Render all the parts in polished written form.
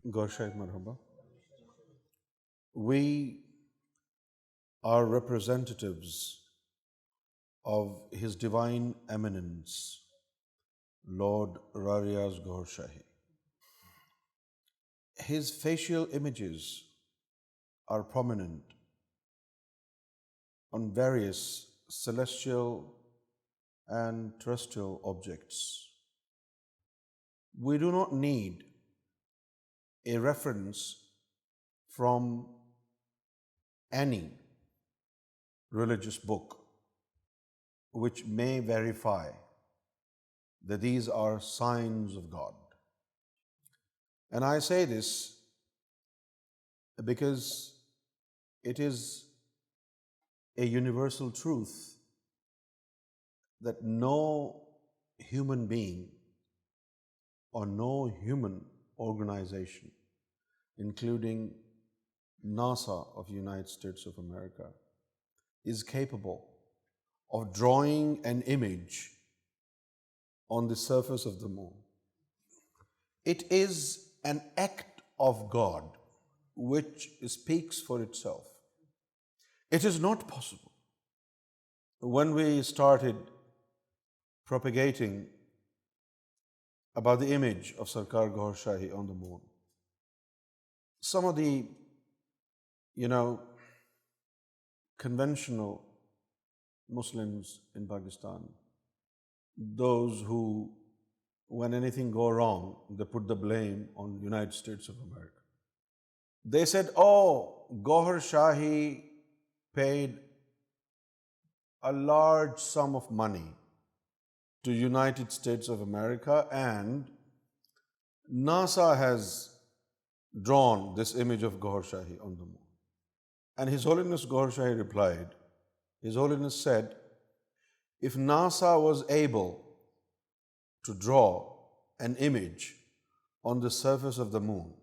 Gohar Sahib Marhaba. We are representatives of His Divine Eminence, Lord Ra Riaz Gohar Shahi. His facial images are prominent on various celestial and terrestrial objects. We do not need a reference from any religious book which may verify that these are signs of God. And I say this because it is a universal truth that no human being or no human organization, including NASA of the United States of America, is capable of drawing an image on the surface of the moon. It is an act of God which speaks for itself. It is not possible. When we started propagating about the image of Sarkar Gohar Shahi on the moon, some of the, conventional Muslims in Pakistan, those who, when anything go wrong, they put the blame on the United States of America. They said, oh, Gohar Shahi paid a large sum of money to United States of America and NASA has drawn this image of Gohar Shahi on the moon. And His Holiness Gohar Shahi replied, His Holiness said, if NASA was able to draw an image on the surface of the moon,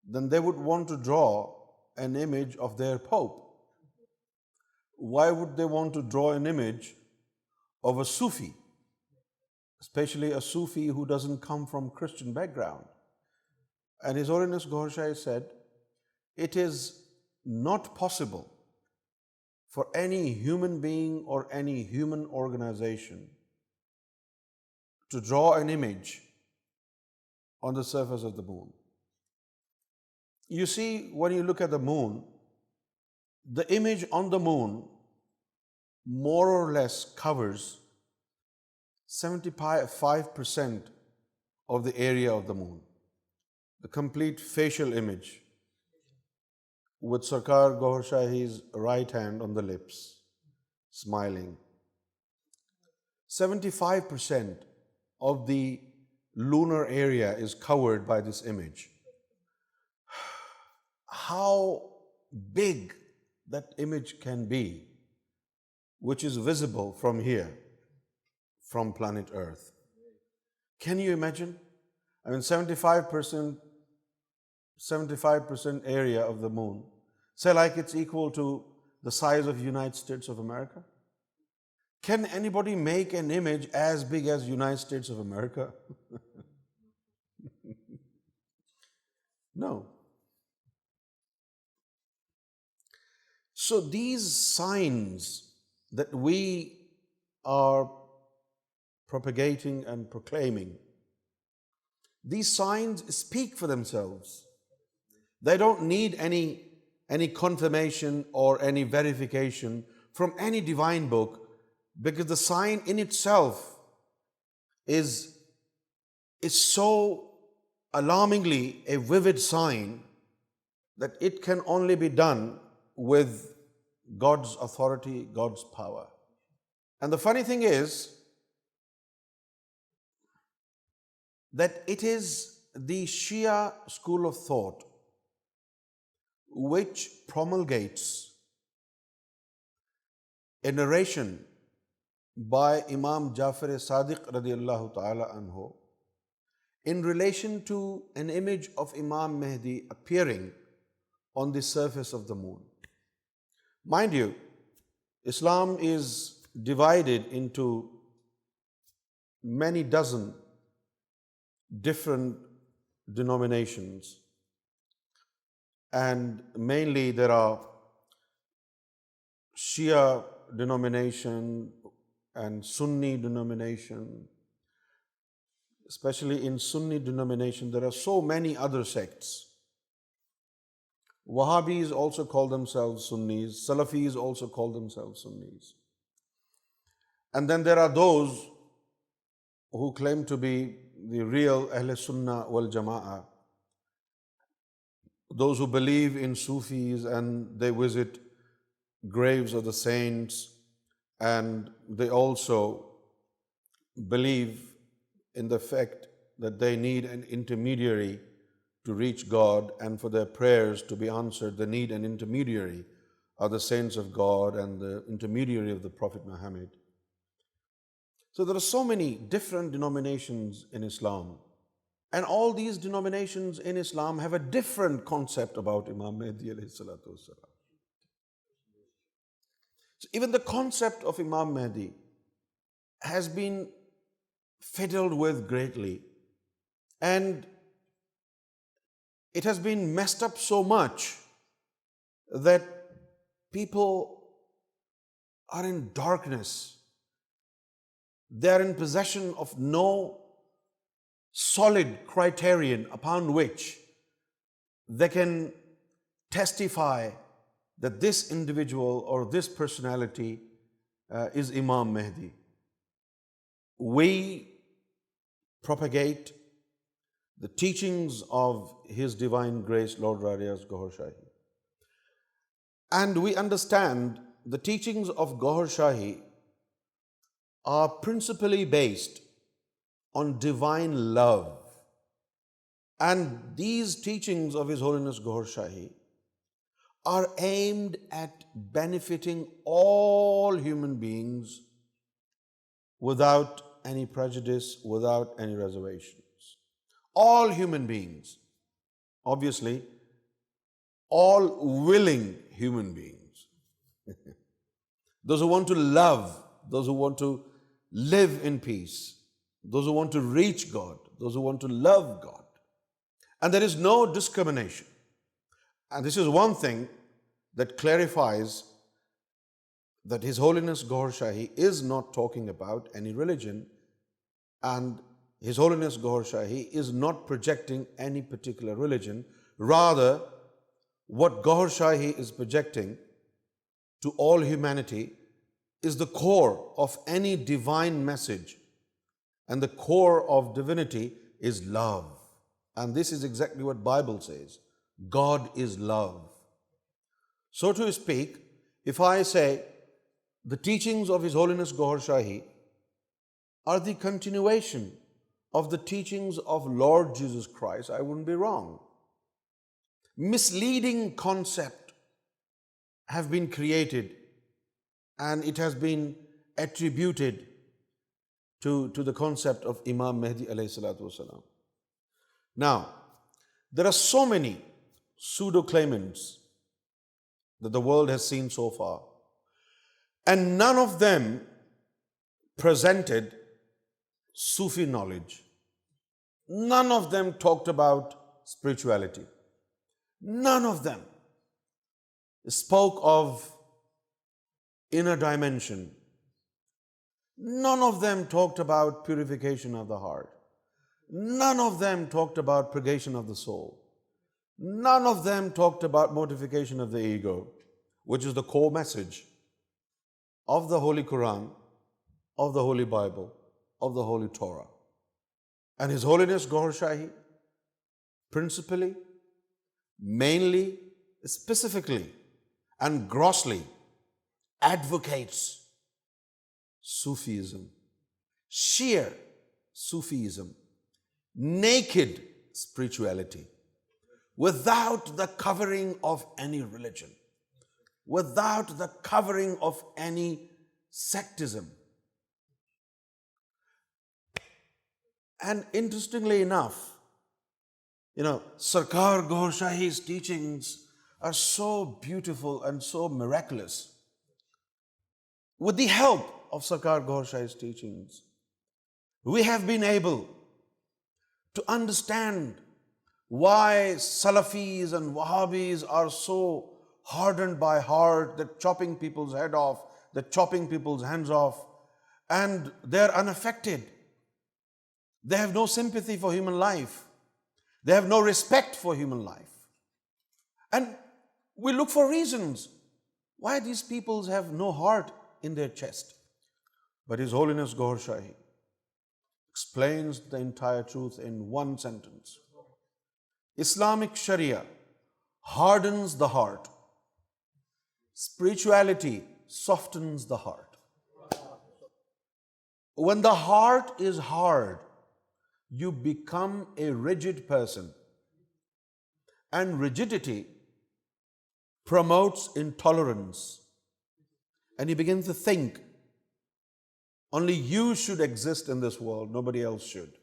then they would want to draw an image of their Pope. Why would they want to draw an image of a Sufi, especially a Sufi who doesn't come from Christian background? And His Holiness Gohar Shahi said, it is not possible for any human being or any human organization to draw an image on the surface of the moon. You see, when you look at the moon, the image on the moon more or less covers 75% of the area of the moon. The complete facial image with Sarkar Gohar Shahi's right hand on the lips, smiling. 75% of the lunar area is covered by this image. How big that image can be, which is visible from here, from planet Earth. Can you imagine? I mean, 75% area of the moon, say like it's equal to the size of the United States of America. Can anybody make an image as big as United States of America? No. So these signs that we are propagating and proclaiming, these signs speak for themselves. They don't need any confirmation or any verification from any divine book, because the sign in itself is so alarmingly a vivid sign that it can only be done with God's authority, God's power. And the funny thing is that it is the Shia school of thought which promulgates a narration by Imam Jafar Sadiq radiallahu ta'ala anhu in relation to an image of Imam Mehdi appearing on the surface of the moon. Mind you, Islam is divided into many dozen different denominations, and mainly there are Shia denomination and Sunni denomination. Especially in Sunni denomination, there are so many other sects. Wahhabis also call themselves Sunnis, Salafis also call themselves Sunnis. And then there are those who claim to be the real Ahl Sunnah wal Jama'ah, those who believe in Sufis and they visit graves of the saints, and they also believe in the fact that they need an intermediary to reach God, and for their prayers to be answered, they need an intermediary of the saints of God and the intermediary of the Prophet Muhammad. So there are so many different denominations in Islam, and all these denominations in Islam have a different concept about Imam Mehdi alayhi salatu wasalam. So even the concept of Imam Mehdi has been fiddled with greatly, and it has been messed up so much that people are in darkness. They are in possession of no solid criterion upon which they can testify that this individual or this personality is Imam Mehdi. We propagate the teachings of His Divine Grace, Lord Ra Riaz Gohar Shahi. And we understand the teachings of Gohar Shahi are principally based on divine love. And these teachings of His Holiness Gohar Shahi are aimed at benefiting all human beings without any prejudice, without any reservations. All human beings, obviously, all willing human beings. Those who want to love, those who want to live in peace, those who want to reach God, those who want to love God. And there is no discrimination. And this is one thing that clarifies that His Holiness Gohar Shahi is not talking about any religion, and His Holiness Gohar Shahi is not projecting any particular religion. Rather, what Gohar Shahi is projecting to all humanity is the core of any divine message, and the core of divinity is love. And this is exactly what Bible says. God is love. So to speak, if I say the teachings of His Holiness Gohar Shahi are the continuation of the teachings of Lord Jesus Christ, I wouldn't be wrong. Misleading concept have been created, and it has been attributed to the concept of Imam Mehdi alayhi salatu wasalam. Now, there are so many pseudo-claimants that the world has seen so far, and none of them presented Sufi knowledge. None of them talked about spirituality. None of them spoke of inner dimension. None of them talked about purification of the heart. None of them talked about purgation of the soul. None of them talked about mortification of the ego, which is the core message of the Holy Quran, of the Holy Bible, of the Holy Torah. And His Holiness Gohar Shahi principally, mainly, specifically, and grossly advocates Sufism, sheer Sufism, naked spirituality, without the covering of any religion, without the covering of any sectism. And interestingly enough, Sarkar Gohar Shahi's teachings are so beautiful and so miraculous. With the help of Sarkar Gohar Shahi's teachings, we have been able to understand why Salafis and Wahhabis are so hardened by heart, they're chopping people's head off, they're chopping people's hands off, and they're unaffected. They have no sympathy for human life. They have no respect for human life. And we look for reasons why these peoples have no heart in their chest. But His Holiness Gohar Shahi explains the entire truth in one sentence. Islamic sharia hardens the heart. Spirituality softens the heart. When the heart is hard, you become a rigid person. And rigidity promotes intolerance. And you begin to think, only you should exist in this world, nobody else should.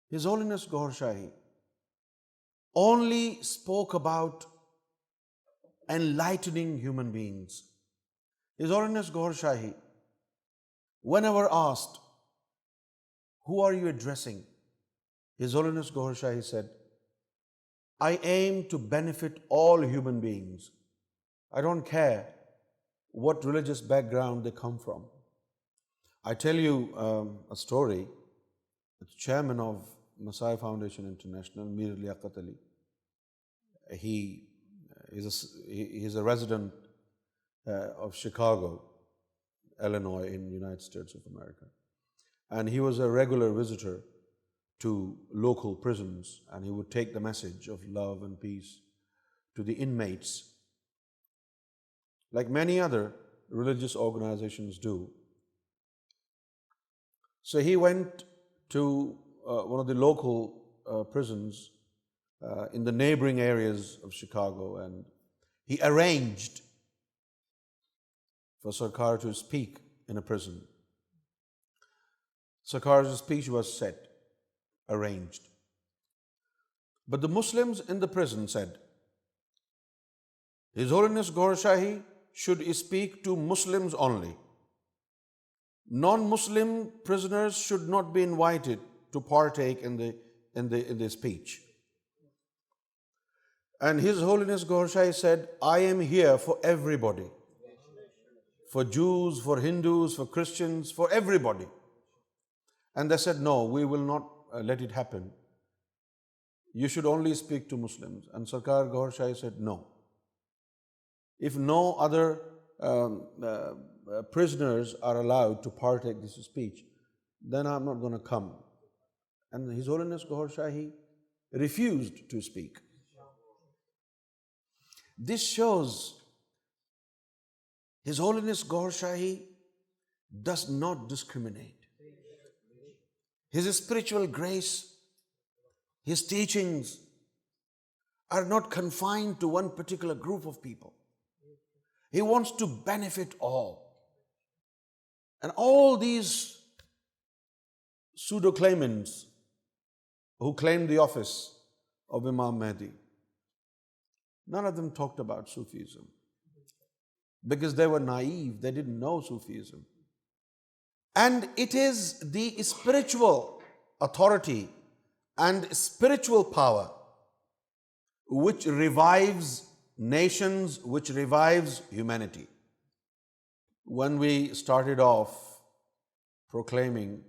His Holiness Gohar Shahi only spoke about enlightening human beings. His Holiness Gohar Shahi, whenever asked, who are you addressing? His Holiness Gohar Shahi said, I aim to benefit all human beings. I don't care what religious background they come from. I tell you a story. The chairman of Masai Foundation International, Mir Liaqat Ali, he is a resident of Chicago, Illinois, in the United States of America. And he was a regular visitor to local prisons, and he would take the message of love and peace to the inmates, like many other religious organizations do. So he went to one of the local prisons in the neighboring areas of Chicago, and he arranged for Sarkar to speak in a prison. Sarkar's speech was set, arranged. But the Muslims in the prison said, His Holiness Gohar Shahi should speak to Muslims only. Non-Muslim prisoners should not be invited to partake in the speech. And His Holiness Gohar Shahi said, I am here for everybody. For Jews, for Hindus, for Christians, for everybody. And they said, no, we will not let it happen. You should only speak to Muslims. And Sarkar Gohar Shahi said, no. If no other prisoners are allowed to partake this speech, then I'm not going to come. And His Holiness Gohar Shahi refused to speak. This shows His Holiness Gohar Shahi does not discriminate. His spiritual grace, His teachings are not confined to one particular group of people. He wants to benefit all. And all these pseudo-claimants who claimed the office of Imam Mehdi, none of them talked about Sufism because they were naive, they didn't know Sufism. And it is the spiritual authority and spiritual power which revives nations, which revives humanity. When we started off proclaiming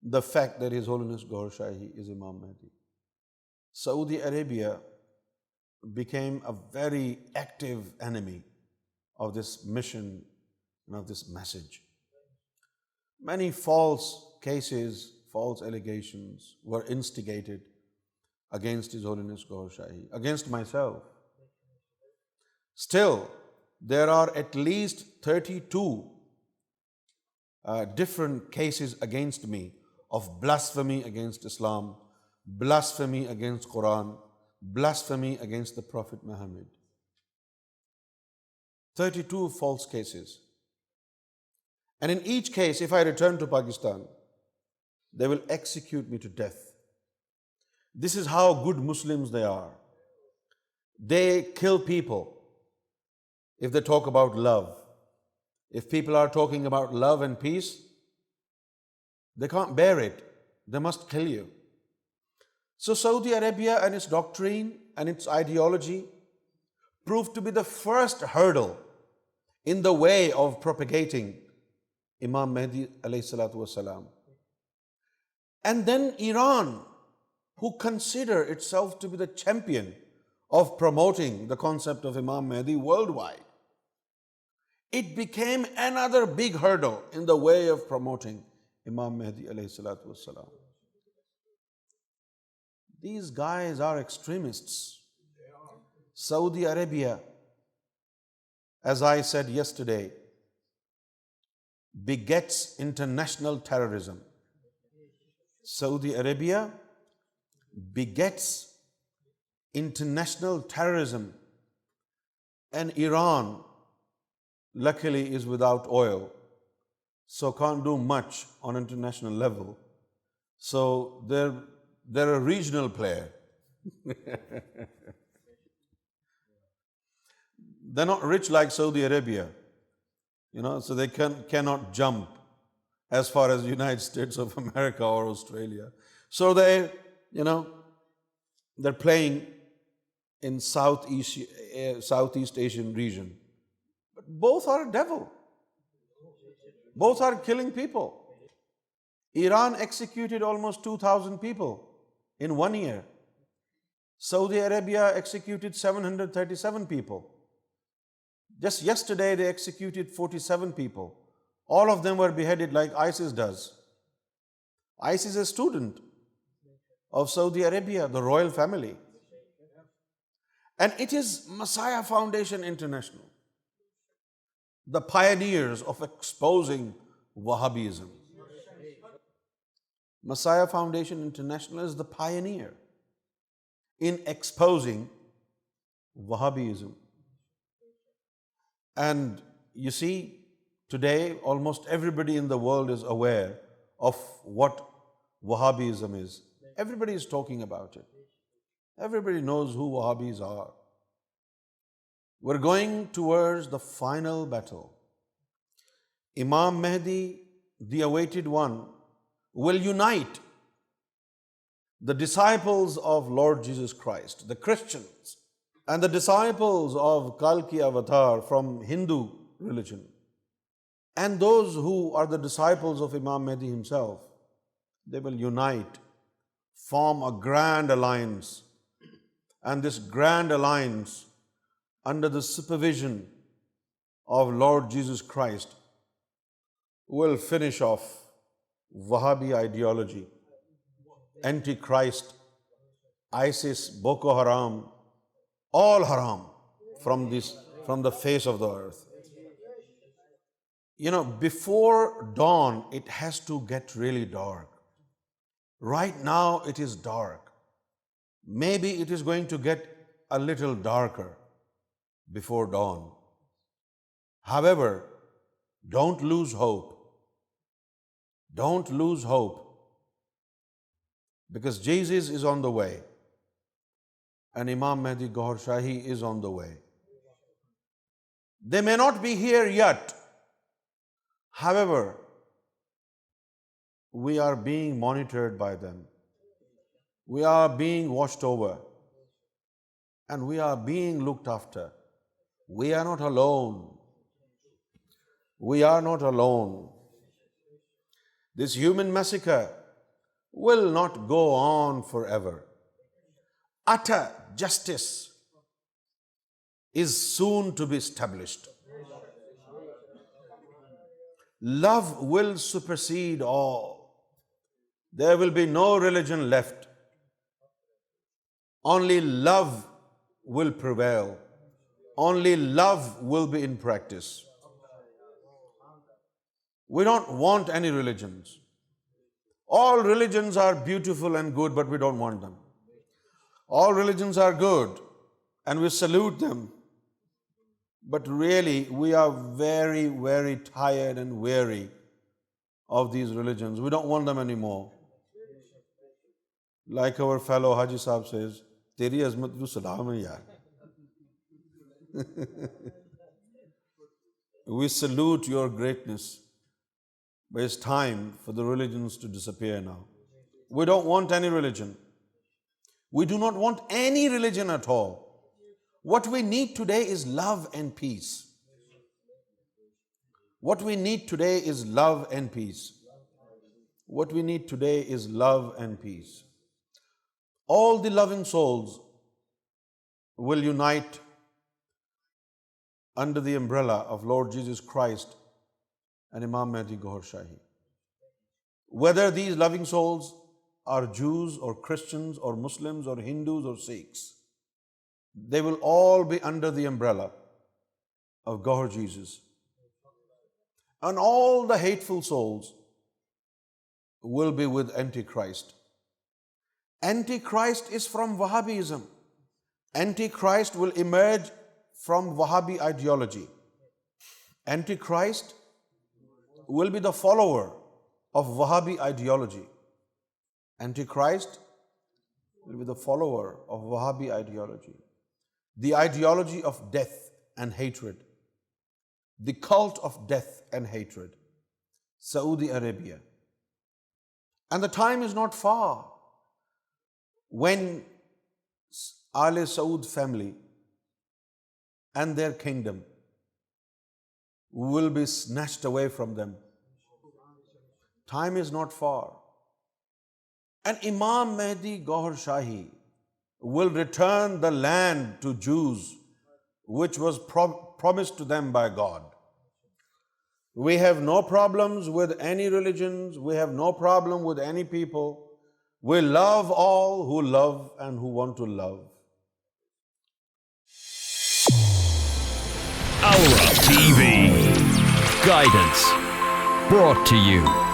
the fact that His Holiness Gohar Shahi is Imam Mehdi, Saudi Arabia became a very active enemy of this mission and of this message. Many false cases, false allegations were instigated against His Holiness Gohar Shahi, against myself. Still, there are at least 32 different cases against me of blasphemy against Islam, blasphemy against Quran, blasphemy against the Prophet Muhammad. 32 false cases. And in each case, if I return to Pakistan, they will execute me to death. This is how good Muslims they are. They kill people if they talk about love. If people are talking about love and peace, they can't bear it. They must kill you. So Saudi Arabia and its doctrine and its ideology proved to be the first hurdle in the way of propagating Imam Mehdi alayhi salatu wasalam. And then Iran, who consider itself to be the champion of promoting the concept of Imam Mehdi worldwide, it became another big hurdle in the way of promoting Imam Mehdi alayhi salatu wasalam. These guys are extremists. Saudi Arabia, as I said yesterday, begets international terrorism. Saudi Arabia begets international terrorism, and Iran, luckily, is without oil, so can't do much on international level. So they're a regional player. They're not rich like Saudi Arabia, so they cannot jump as far as the United States of America or Australia. So they're playing in Southeast Asian region. But both are devil. Both are killing people. Iran executed almost 2,000 people in 1 year. Saudi Arabia executed 737 people. Just yesterday they executed 47 people. All of them were beheaded like ISIS does. ISIS is a student of Saudi Arabia, the royal family. And it is Messiah Foundation International, the pioneers of exposing Wahhabism. Messiah Foundation International is the pioneer in exposing Wahhabism. And you see, today almost everybody in the world is aware of what Wahhabism is. Everybody is talking about it. Everybody knows who Wahhabis are. We're going towards the final battle. Imam Mehdi, the awaited one, will unite the disciples of Lord Jesus Christ, the Christians, and the disciples of Kalki Avatar from Hindu religion, and those who are the disciples of Imam Mehdi himself. They will unite, form a grand alliance, and this grand alliance, under the supervision of Lord Jesus Christ, will finish off Wahhabi ideology, Antichrist, ISIS, Boko Haram, all haram from the face of the earth. Before dawn, it has to get really dark. Right now, it is dark. Maybe it is going to get a little darker before dawn. However, don't lose hope. Don't lose hope. Because Jesus is on the way. And Imam Mehdi Gohar Shahi is on the way. They may not be here yet. However, we are being monitored by them. We are being watched over. And we are being looked after. We are not alone. We are not alone. This human massacre will not go on forever. Utter justice is soon to be established. Love will supersede all. There will be no religion left. Only love will prevail. Only love will be in practice. We don't want any religions. All religions are beautiful and good, but we don't want them. All religions are good, and we salute them. But really, we are very, very tired and weary of these religions. We don't want them anymore. Like our fellow Haji Sahib says, Teri azmat tu salam hai yaar. We salute your greatness, but it's time for the religions to disappear now. We don't want any religion. We do not want any religion at all. What we need today is love and peace. What we need today is love and peace. What we need today is love and peace. All the loving souls will unite under the umbrella of Lord Jesus Christ and Imam Mehdi Gohar Shahi. Whether these loving souls are Jews or Christians or Muslims or Hindus or Sikhs, they will all be under the umbrella of Gohar Jesus. And all the hateful souls will be with Antichrist. Antichrist is from Wahhabism. Antichrist will emerge from Wahhabi ideology. Antichrist will be the follower of Wahhabi ideology. Antichrist will be the follower of Wahhabi ideology. The ideology of death and hatred. The cult of death and hatred. Saudi Arabia. And the time is not far when Al Saud family and their kingdom will be snatched away from them. Time is not far. And Imam Mehdi Gohar Shahi will return the land to Jews, which was promised to them by God. We have no problems with any religions. We have no problem with any people. We love all who love and who want to love. Al Ra TV. Guidance brought to you